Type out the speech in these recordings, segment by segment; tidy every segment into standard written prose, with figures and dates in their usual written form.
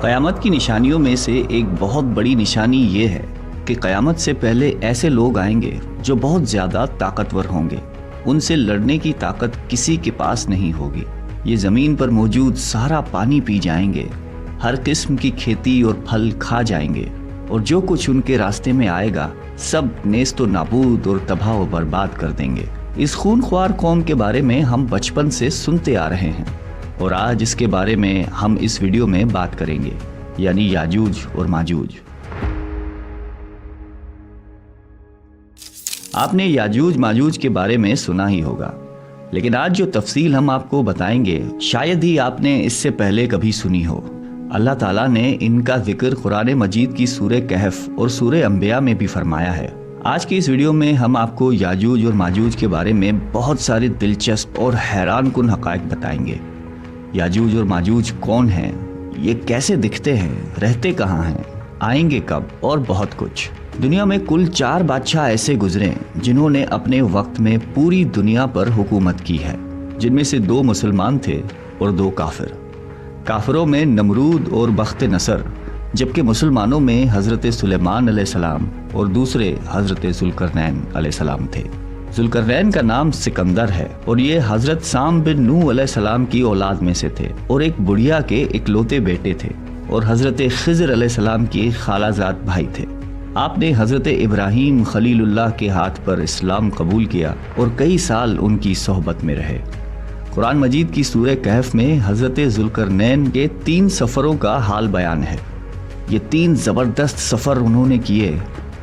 قیامت کی نشانیوں میں سے ایک بہت بڑی نشانی یہ ہے کہ قیامت سے پہلے ایسے لوگ آئیں گے جو بہت زیادہ طاقتور ہوں گے. ان سے لڑنے کی طاقت کسی کے پاس نہیں ہوگی. یہ زمین پر موجود سارا پانی پی جائیں گے، ہر قسم کی کھیتی اور پھل کھا جائیں گے، اور جو کچھ ان کے راستے میں آئے گا سب نیست و نابود اور تباہ و برباد کر دیں گے. اس خونخوار قوم کے بارے میں ہم بچپن سے سنتے آ رہے ہیں، اور آج اس کے بارے میں ہم اس ویڈیو میں بات کریں گے، یعنی یاجوج اور ماجوج. آپ نے یاجوج ماجوج کے بارے میں سنا ہی ہوگا، لیکن آج جو تفصیل ہم آپ کو بتائیں گے شاید ہی آپ نے اس سے پہلے کبھی سنی ہو. اللہ تعالیٰ نے ان کا ذکر قرآن مجید کی سورہ کہف اور سورہ انبیاء میں بھی فرمایا ہے. آج کی اس ویڈیو میں ہم آپ کو یاجوج اور ماجوج کے بارے میں بہت سارے دلچسپ اور حیران کن حقائق بتائیں گے. یاجوج اور ماجوج کون ہیں، یہ کیسے دکھتے ہیں، رہتے کہاں ہیں، آئیں گے کب، اور بہت کچھ. دنیا میں کل 4 بادشاہ ایسے گزرے جنہوں نے اپنے وقت میں پوری دنیا پر حکومت کی ہے، جن میں سے 2 مسلمان تھے اور 2 کافر. کافروں میں نمرود اور بخت نصر، جبکہ مسلمانوں میں حضرت سلیمان علیہ السلام اور دوسرے حضرت ذوالقرنین علیہ السلام تھے. ذوالقرنین کا نام سکندر ہے اور یہ حضرت سام بن نوح علیہ السلام کی اولاد میں سے تھے اور ایک بڑھیا کے اکلوتے بیٹے تھے، اور حضرت خضر علیہ السلام کی خالہ زاد بھائی تھے. آپ نے حضرت ابراہیم خلیل اللہ کے ہاتھ پر اسلام قبول کیا اور کئی سال ان کی صحبت میں رہے. قرآن مجید کی سورہ کہف میں حضرت ذوالقرنین کے 3 سفروں کا حال بیان ہے. یہ 3 زبردست سفر انہوں نے کیے،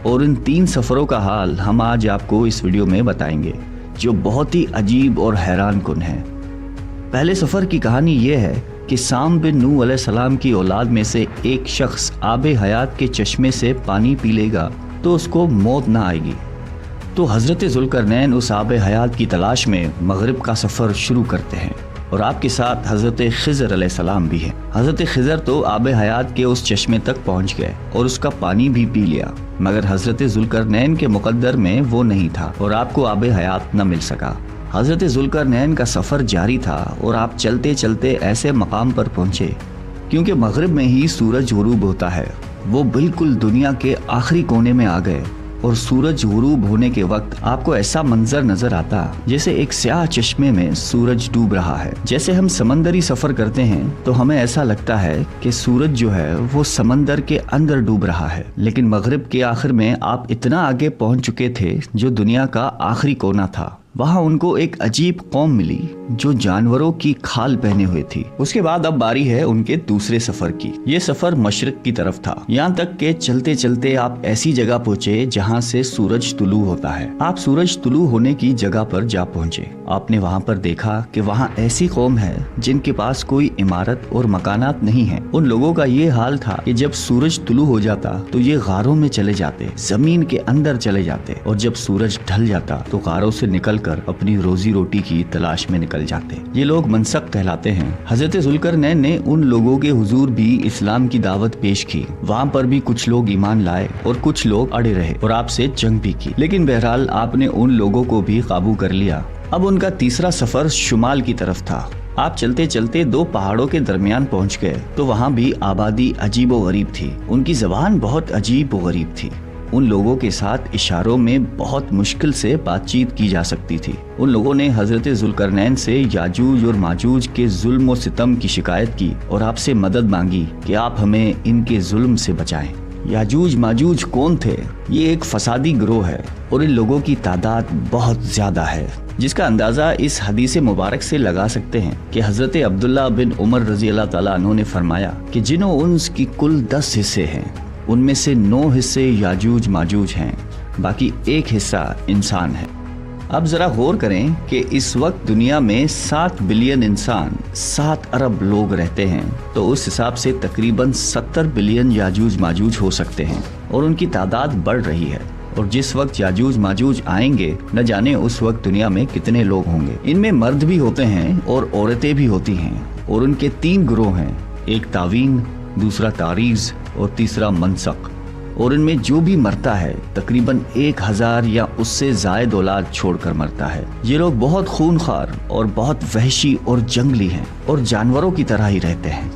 اور ان 3 سفروں کا حال ہم آج آپ کو اس ویڈیو میں بتائیں گے، جو بہت ہی عجیب اور حیران کن ہے. پہلے سفر کی کہانی یہ ہے کہ سام بن نوح علیہ السلام کی اولاد میں سے ایک شخص آب حیات کے چشمے سے پانی پی لے گا تو اس کو موت نہ آئے گی. تو حضرت ذوالقرنین اس آب حیات کی تلاش میں مغرب کا سفر شروع کرتے ہیں، اور آپ کے ساتھ حضرت خضر علیہ السلام بھی ہیں. حضرت خضر تو آب حیات کے اس چشمے تک پہنچ گئے اور اس کا پانی بھی پی لیا، مگر حضرت ذوالقرنین کے مقدر میں وہ نہیں تھا اور آپ کو آب حیات نہ مل سکا. حضرت ذوالقرنین کا سفر جاری تھا اور آپ چلتے چلتے ایسے مقام پر پہنچے کیونکہ مغرب میں ہی سورج غروب ہوتا ہے. وہ بالکل دنیا کے آخری کونے میں آ گئے، اور سورج غروب ہونے کے وقت آپ کو ایسا منظر نظر آتا جیسے ایک سیاہ چشمے میں سورج ڈوب رہا ہے. جیسے ہم سمندری سفر کرتے ہیں تو ہمیں ایسا لگتا ہے کہ سورج جو ہے وہ سمندر کے اندر ڈوب رہا ہے، لیکن مغرب کے آخر میں آپ اتنا آگے پہنچ چکے تھے جو دنیا کا آخری کونا تھا. وہاں ان کو ایک عجیب قوم ملی جو جانوروں کی کھال پہنے ہوئے تھی. اس کے بعد اب باری ہے ان کے دوسرے سفر کی. یہ سفر مشرق کی طرف تھا، یہاں تک کہ چلتے چلتے آپ ایسی جگہ پہنچے جہاں سے سورج طلوع ہوتا ہے. آپ سورج طلوع ہونے کی جگہ پر جا پہنچے. آپ نے وہاں پر دیکھا کہ وہاں ایسی قوم ہے جن کے پاس کوئی عمارت اور مکانات نہیں ہیں. ان لوگوں کا یہ حال تھا کہ جب سورج طلوع ہو جاتا تو یہ غاروں میں چلے جاتے، زمین کے اندر چلے جاتے، اور جب سورج ڈھل جاتا تو غاروں سے نکل کر اپنی روزی روٹی کی تلاش میں نکل جاتے. یہ لوگ منسک کہلاتے ہیں. حضرت ذوالقرنین نے ان لوگوں کے حضور بھی اسلام کی دعوت پیش کی. وہاں پر بھی کچھ لوگ ایمان لائے اور کچھ لوگ اڑے رہے اور آپ سے جنگ بھی کی، لیکن بہرحال آپ نے ان لوگوں کو بھی قابو کر لیا. اب ان کا تیسرا سفر شمال کی طرف تھا. آپ چلتے چلتے 2 پہاڑوں کے درمیان پہنچ گئے تو وہاں بھی آبادی عجیب و غریب تھی. ان کی زبان بہت عجیب و غریب تھی. ان لوگوں کے ساتھ اشاروں میں بہت مشکل سے بات چیت کی جا سکتی تھی. ان لوگوں نے حضرت ذوالقرنین سے یاجوج اور ماجوج کے ظلم و ستم کی شکایت کی اور آپ سے مدد مانگی کہ آپ ہمیں ان کے ظلم سے بچائیں. یاجوج ماجوج کون تھے؟ یہ ایک فسادی گروہ ہے اور ان لوگوں کی تعداد بہت زیادہ ہے، جس کا اندازہ اس حدیث مبارک سے لگا سکتے ہیں کہ حضرت عبداللہ بن عمر رضی اللہ تعالیٰ عنہ نے فرمایا کہ جنوں انس کی کل 10 حصے ہیں، ان میں سے 9 حصے یاجوج ماجوج ہیں، باقی 1 حصہ انسان ہے. اب ذرا غور کریں کہ اس وقت دنیا میں 7 بلین انسان، 7 ارب لوگ رہتے ہیں، تو اس حساب سے تقریباً 70 بلین یاجوج ماجوج ہو سکتے ہیں، اور ان کی تعداد بڑھ رہی ہے. اور جس وقت یاجوج ماجوج آئیں گے نہ جانے اس وقت دنیا میں کتنے لوگ ہوں گے. ان میں مرد بھی ہوتے ہیں اور عورتیں بھی ہوتی ہیں، اور ان کے 3 گروہ ہیں، ایک تعوین، دوسرا تاریز اور تیسرا منسق. اور ان میں جو بھی مرتا ہے تقریباً 1000 یا اس سے زائد اولاد چھوڑ کر مرتا ہے. یہ لوگ بہت خونخوار اور بہت وحشی اور جنگلی ہیں اور جانوروں کی طرح ہی رہتے ہیں.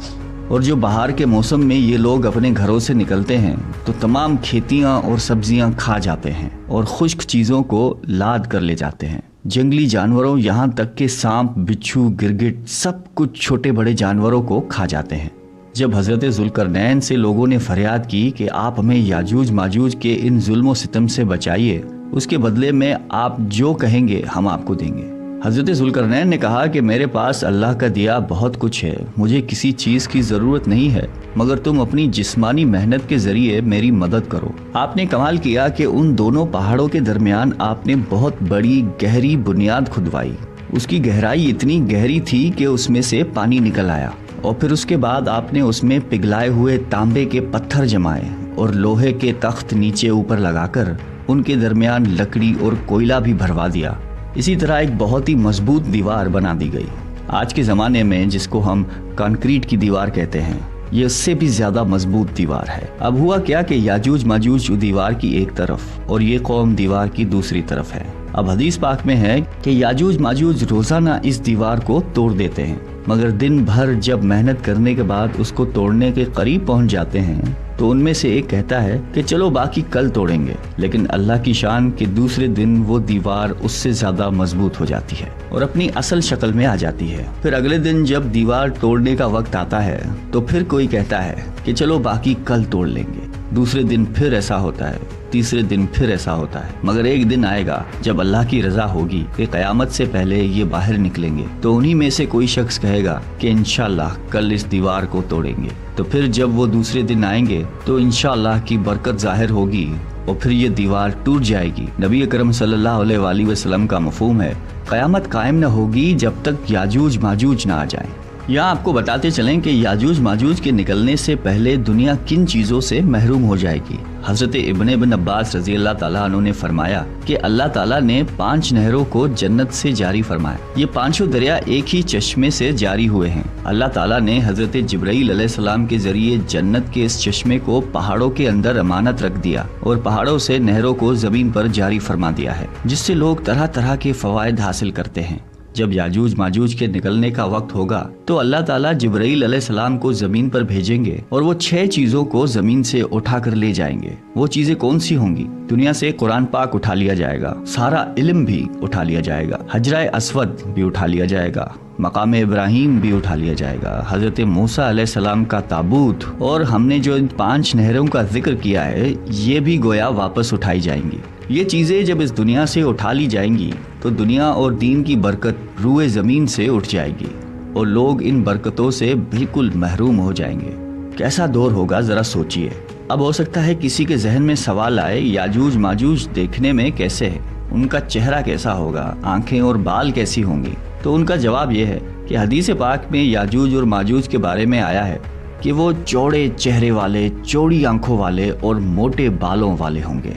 اور جو بہار کے موسم میں یہ لوگ اپنے گھروں سے نکلتے ہیں تو تمام کھیتیاں اور سبزیاں کھا جاتے ہیں اور خشک چیزوں کو لاد کر لے جاتے ہیں۔ جنگلی جانوروں یہاں تک کہ سانپ، بچھو، گرگٹ سب کچھ چھوٹے بڑے جانوروں کو کھا جاتے ہیں۔ جب حضرت ذوالقرنین سے لوگوں نے فریاد کی کہ آپ ہمیں یاجوج ماجوج کے ان ظلم و ستم سے بچائیے، اس کے بدلے میں آپ جو کہیں گے ہم آپ کو دیں گے۔ حضرت ذوالقرنین نے کہا کہ میرے پاس اللہ کا دیا بہت کچھ ہے، مجھے کسی چیز کی ضرورت نہیں ہے، مگر تم اپنی جسمانی محنت کے ذریعے میری مدد کرو۔ آپ نے کمال کیا کہ ان دونوں پہاڑوں کے درمیان آپ نے بہت بڑی گہری بنیاد کھدوائی۔ اس کی گہرائی اتنی گہری تھی کہ اس میں سے پانی نکل آیا، اور پھر اس کے بعد آپ نے اس میں پگھلائے ہوئے تانبے کے پتھر جمائے اور لوہے کے تخت نیچے اوپر لگا کر ان کے درمیان لکڑی اور کوئلہ بھی بھروا دیا۔ اسی طرح ایک بہت ہی مضبوط دیوار بنا دی گئی۔ آج کے زمانے میں جس کو ہم کنکریٹ کی دیوار کہتے ہیں، یہ اس سے بھی زیادہ مضبوط دیوار ہے۔ اب ہوا کیا کہ یاجوج ماجوج دیوار کی ایک طرف اور یہ قوم دیوار کی دوسری طرف ہے۔ اب حدیث پاک میں ہے کہ یاجوج ماجوج روزانہ اس دیوار کو توڑ دیتے ہیں، مگر دن بھر جب محنت کرنے کے بعد اس کو توڑنے کے قریب پہنچ جاتے ہیں تو ان میں سے ایک کہتا ہے کہ چلو باقی کل توڑیں گے، لیکن اللہ کی شان کہ دوسرے دن وہ دیوار اس سے زیادہ مضبوط ہو جاتی ہے اور اپنی اصل شکل میں آ جاتی ہے۔ پھر اگلے دن جب دیوار توڑنے کا وقت آتا ہے تو پھر کوئی کہتا ہے کہ چلو باقی کل توڑ لیں گے، دوسرے دن پھر ایسا ہوتا ہے، تیسرے دن پھر ایسا ہوتا ہے، مگر ایک دن آئے گا جب اللہ کی رضا ہوگی کہ قیامت سے پہلے یہ باہر نکلیں گے، تو انہی میں سے کوئی شخص کہے گا کہ انشاءاللہ کل اس دیوار کو توڑیں گے۔ تو پھر جب وہ دوسرے دن آئیں گے تو انشاءاللہ کی برکت ظاہر ہوگی اور پھر یہ دیوار ٹوٹ جائے گی۔ نبی اکرم صلی اللہ علیہ وآلہ وسلم کا مفہوم ہے قیامت قائم نہ ہوگی جب تک یاجوج ماجوج نہ آ جائیں۔ یہاں آپ کو بتاتے چلیں کہ یاجوج ماجوج کے نکلنے سے پہلے دنیا کن چیزوں سے محروم ہو جائے گی۔ حضرت ابن عباس رضی اللہ تعالیٰ عنہ نے فرمایا کہ اللہ تعالیٰ نے 5 نہروں کو جنت سے جاری فرمایا۔ یہ 5 دریا ایک ہی چشمے سے جاری ہوئے ہیں۔ اللہ تعالیٰ نے حضرت جبرائیل علیہ السلام کے ذریعے جنت کے اس چشمے کو پہاڑوں کے اندر امانت رکھ دیا اور پہاڑوں سے نہروں کو زمین پر جاری فرما دیا ہے، جس سے لوگ طرح طرح کے فوائد حاصل کرتے ہیں۔ جب یاجوج ماجوج کے نکلنے کا وقت ہوگا تو اللہ تعالیٰ جبرائیل علیہ السلام کو زمین پر بھیجیں گے اور وہ 6 چیزوں کو زمین سے اٹھا کر لے جائیں گے۔ وہ چیزیں کون سی ہوں گی؟ دنیا سے قرآن پاک اٹھا لیا جائے گا، سارا علم بھی اٹھا لیا جائے گا، حجرہ اسود بھی اٹھا لیا جائے گا، مقام ابراہیم بھی اٹھا لیا جائے گا، حضرت موسیٰ علیہ السلام کا تابوت، اور ہم نے جو 5 نہروں کا ذکر کیا ہے یہ بھی گویا واپس اٹھائی جائیں گی۔ یہ چیزیں جب اس دنیا سے اٹھا لی جائیں گی تو دنیا اور دین کی برکت روئے زمین سے اٹھ جائے گی اور لوگ ان برکتوں سے بالکل محروم ہو جائیں گے۔ کیسا دور ہوگا ذرا سوچئے۔ اب ہو سکتا ہے کسی کے ذہن میں سوال آئے یاجوج ماجوج دیکھنے میں کیسے ہے، ان کا چہرہ کیسا ہوگا، آنکھیں اور بال کیسی ہوں گی؟ تو ان کا جواب یہ ہے کہ حدیث پاک میں یاجوج اور ماجوج کے بارے میں آیا ہے کہ وہ چوڑے چہرے والے، چوڑی آنکھوں والے اور موٹے بالوں والے ہوں گے۔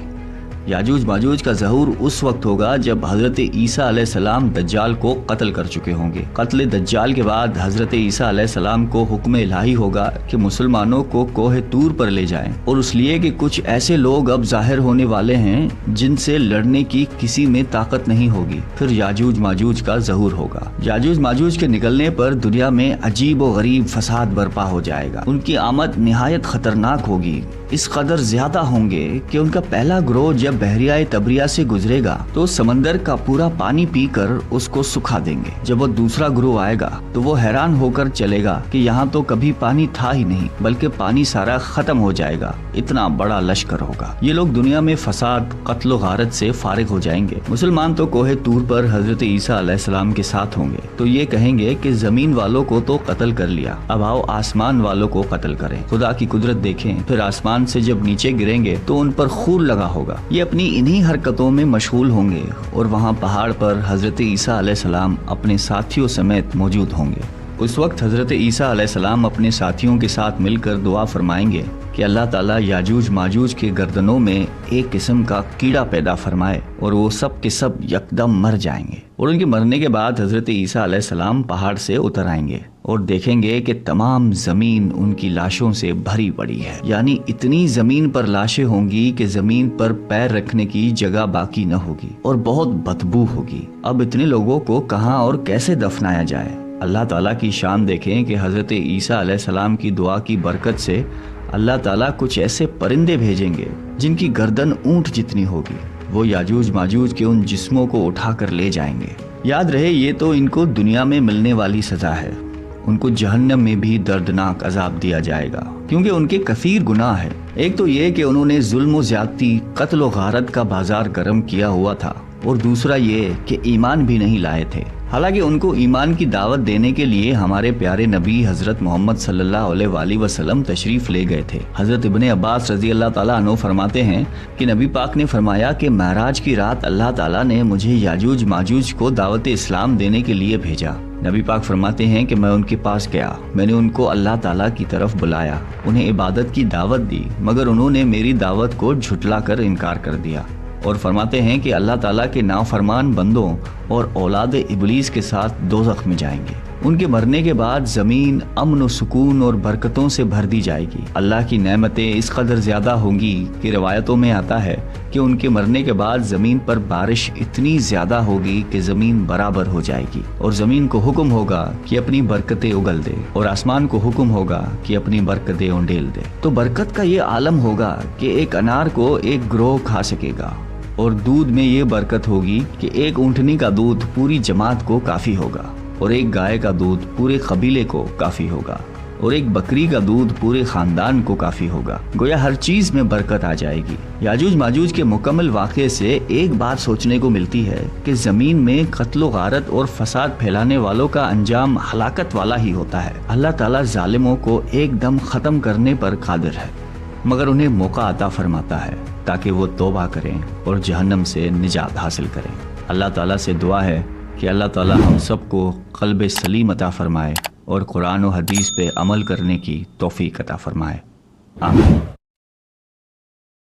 یاجوج ماجوج کا ظہور اس وقت ہوگا جب حضرت عیسیٰ علیہ السلام دجال کو قتل کر چکے ہوں گے۔ قتل دجال کے بعد حضرت عیسیٰ علیہ السلام کو حکم الہی ہوگا کہ مسلمانوں کو کوہ طور پر لے جائیں، اور اس لیے کہ کچھ ایسے لوگ اب ظاہر ہونے والے ہیں جن سے لڑنے کی کسی میں طاقت نہیں ہوگی۔ پھر یاجوج ماجوج کا ظہور ہوگا۔ یاجوج ماجوج کے نکلنے پر دنیا میں عجیب و غریب فساد برپا ہو جائے گا۔ ان کی آمد نہایت خطرناک ہوگی، اس قدر زیادہ ہوں گے کہ ان کا پہلا گروہ جب بحریہ تبریہ سے گزرے گا تو سمندر کا پورا پانی پی کر اس کو سکھا دیں گے۔ جب وہ دوسرا گروہ آئے گا تو وہ حیران ہو کر چلے گا کہ یہاں تو کبھی پانی تھا ہی نہیں، بلکہ پانی سارا ختم ہو جائے گا، اتنا بڑا لشکر ہوگا۔ یہ لوگ دنیا میں فساد، قتل و غارت سے فارغ ہو جائیں گے۔ مسلمان تو کوہ طور پر حضرت عیسیٰ علیہ السلام کے ساتھ ہوں گے، تو یہ کہیں گے کہ زمین والوں کو تو قتل کر لیا، اب آؤ آسمان والوں کو قتل کریں۔ خدا کی قدرت دیکھیں، پھر آسمان سے جب نیچے گریں گے تو ان پر خون لگا ہوگا۔ یہ اپنی انہی حرکتوں میں مشغول ہوں گے اور وہاں پہاڑ پر حضرت عیسیٰ علیہ السلام اپنے ساتھیوں سمیت موجود ہوں گے۔ اس وقت حضرت عیسیٰ علیہ السلام اپنے ساتھیوں کے ساتھ مل کر دعا فرمائیں گے کہ اللہ تعالیٰ یاجوج ماجوج کے گردنوں میں ایک قسم کا کیڑا پیدا فرمائے اور وہ سب کے سب یکدم مر جائیں گے، اور ان کے مرنے کے بعد حضرت عیسیٰ علیہ السلام پہاڑ سے اتر آئیں گے اور دیکھیں گے کہ تمام زمین ان کی لاشوں سے بھری پڑی ہے، یعنی اتنی زمین پر لاشیں ہوں گی کہ زمین پر پیر رکھنے کی جگہ باقی نہ ہوگی اور بہت بدبو ہوگی۔ اب اتنے لوگوں کو کہاں اور کیسے دفنایا جائے؟ اللہ تعالیٰ کی شان دیکھیں کہ حضرت عیسیٰ علیہ السلام کی دعا کی برکت سے اللہ تعالیٰ کچھ ایسے پرندے بھیجیں گے جن کی گردن اونٹ جتنی ہوگی، وہ یاجوج ماجوج کے ان جسموں کو اٹھا کر لے جائیں گے۔ یاد رہے یہ تو ان کو دنیا میں ملنے والی سزا ہے، ان کو جہنم میں بھی دردناک عذاب دیا جائے گا، کیونکہ ان کے کثیر گناہ ہے۔ ایک تو یہ کہ انہوں نے ظلم و زیادتی، قتل و غارت کا بازار گرم کیا ہوا تھا، اور دوسرا یہ کہ ایمان بھی نہیں لائے تھے۔ حالانکہ ان کو ایمان کی دعوت دینے کے لیے ہمارے پیارے نبی حضرت محمد صلی اللہ علیہ وآلہ وسلم تشریف لے گئے تھے۔ حضرت ابن عباس رضی اللہ تعالیٰ عنہ فرماتے ہیں کہ نبی پاک نے فرمایا کہ معراج کی رات اللہ تعالیٰ نے مجھے یاجوج ماجوج کو دعوت اسلام دینے کے لیے بھیجا۔ نبی پاک فرماتے ہیں کہ میں ان کے پاس گیا، میں نے ان کو اللہ تعالیٰ کی طرف بلایا، انہیں عبادت کی دعوت دی، مگر انہوں نے میری دعوت کو جھٹلا کر انکار کر دیا۔ اور فرماتے ہیں کہ اللہ تعالیٰ کے نافرمان بندوں اور اولاد ابلیس کے ساتھ دوزخ میں جائیں گے۔ ان کے مرنے کے بعد زمین امن و سکون اور برکتوں سے بھر دی جائے گی۔ اللہ کی نعمتیں اس قدر زیادہ ہوں گی کہ روایتوں میں آتا ہے کہ ان کے مرنے کے بعد زمین پر بارش اتنی زیادہ ہوگی کہ زمین برابر ہو جائے گی، اور زمین کو حکم ہوگا کہ اپنی برکتیں اگل دے، اور آسمان کو حکم ہوگا کہ اپنی برکتیں انڈیل دے۔ تو برکت کا یہ عالم ہوگا کہ ایک انار کو ایک گروہ کھا سکے گا، اور دودھ میں یہ برکت ہوگی کہ ایک اونٹنی کا دودھ پوری جماعت کو کافی ہوگا، اور ایک گائے کا دودھ پورے قبیلے کو کافی ہوگا، اور ایک بکری کا دودھ پورے خاندان کو کافی ہوگا۔ گویا ہر چیز میں برکت آ جائے گی۔ یاجوج ماجوج کے مکمل واقعے سے ایک بات سوچنے کو ملتی ہے کہ زمین میں قتل و غارت اور فساد پھیلانے والوں کا انجام ہلاکت والا ہی ہوتا ہے۔ اللہ تعالیٰ ظالموں کو ایک دم ختم کرنے پر قادر ہے، مگر انہیں موقع عطا فرماتا ہے تاکہ وہ توبہ کریں اور جہنم سے نجات حاصل کریں۔ اللہ تعالیٰ سے دعا ہے کہ اللہ تعالیٰ ہم سب کو قلب سلیم عطا فرمائے اور قرآن و حدیث پہ عمل کرنے کی توفیق عطا فرمائے۔ آمین۔